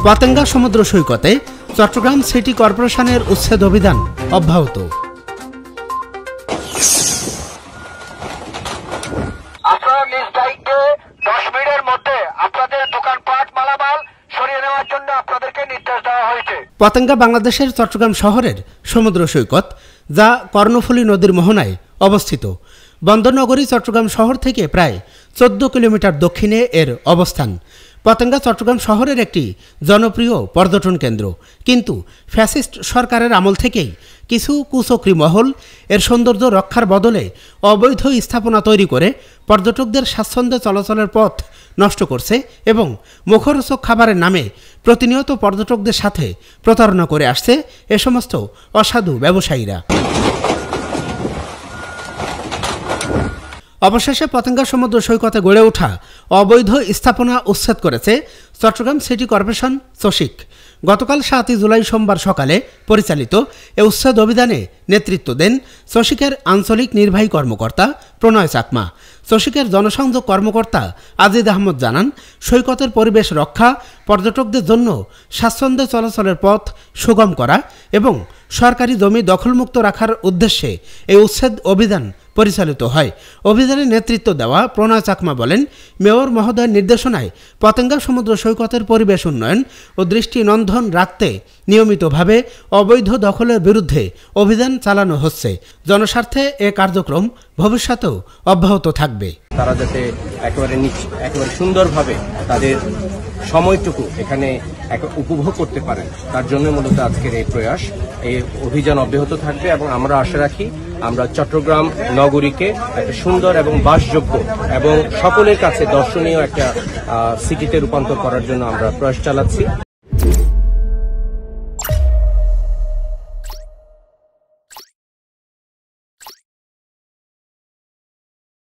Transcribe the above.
পতেঙ্গা সমুদ্র সৈকতে চট্টগ্রাম সিটি কর্পোরেশনের উচ্ছেদ অভিযান অব্যাহত। আপনারা নিজ দায়িত্বে 10 মিনিটের মধ্যে আপনাদের দোকানপাট মালামাল সরিয়ে নেওয়ার জন্য আপনাদেরকে নির্দেশ দেওয়া হয়েছে। পতেঙ্গা বাংলাদেশের চট্টগ্রাম শহরের সমুদ্র সৈকত, যা কর্ণফুলী নদীর মোহনায় অবস্থিত। বন্দরনগরী চট্টগ্রাম শহর থেকে প্রায় 14 কিলোমিটার দক্ষিণে এর অবস্থান। পতেঙ্গা চট্টগ্রাম শহরের একটি জনপ্রিয় পর্যটন কেন্দ্র, কিন্তু ফ্যাসিস্ট সরকারের আমল থেকেই কিছু কুচক্রী মহল এর সৌন্দর্য রক্ষার বদলে অবৈধ স্থাপনা তৈরি করে পর্যটকদের স্বাচ্ছন্দ্যে চলাচলের পথ নষ্ট করছে এবং মুখরোচক খাবারের নামে প্রতিনিয়ত পর্যটকদের সাথে প্রতারণা করে আসছে এ সমস্ত অসাধু ব্যবসায়ীরা। অবশেষে পতেঙ্গা সমুদ্র সৈকতে গড়ে ওঠা অবৈধ স্থাপনা উচ্ছেদ করেছে চট্টগ্রাম সিটি কর্পোরেশন চসিক। গতকাল 7 জুলাই সোমবার সকালে পরিচালিত এ উচ্ছেদ অভিযানে নেতৃত্ব দেন চসিকের আঞ্চলিক নির্বাহী কর্মকর্তা প্রণয় চাকমা। চসিকের জনসংযোগ কর্মকর্তা আজিজ আহমদ জানান, সৈকতের পরিবেশ রক্ষা, পর্যটকদের জন্য স্বাচ্ছন্দ্যে চলাচলের পথ সুগম করা এবং সরকারি জমি দখলমুক্ত রাখার উদ্দেশ্যে এই উচ্ছেদ অভিযান পরিচালিত হয়। অভিযানে নেতৃত্ব দেওয়া প্রণয় চাকমা বলেন, মেয়র মহোদয়ের নির্দেশনায় পতেঙ্গা সমুদ্র সৈকতের পরিবেশ উন্নয়ন ও দৃষ্টিনন্দন রাখতে নিয়মিতভাবে অবৈধ দখলের বিরুদ্ধে অভিযান চালানো হচ্ছে। জনস্বার্থে এ কার্যক্রম ভবিষ্যতেও অব্যাহত থাকবে। তারা যাতে একেবারে সুন্দরভাবে তাদের সময়টুকু এখানে উপভোগ করতে পারেন, তার জন্য মূলত আজকের এই প্রয়াস। এই অভিযান অব্যাহত থাকবে এবং আমরা আশা রাখি আমরা চট্টগ্রাম নগরীকে একটা সুন্দর এবং বাসযোগ্য এবং সকলের কাছে দর্শনীয় একটা সিটিতে রূপান্তর করার জন্য আমরা প্রয়াস চালাচ্ছি।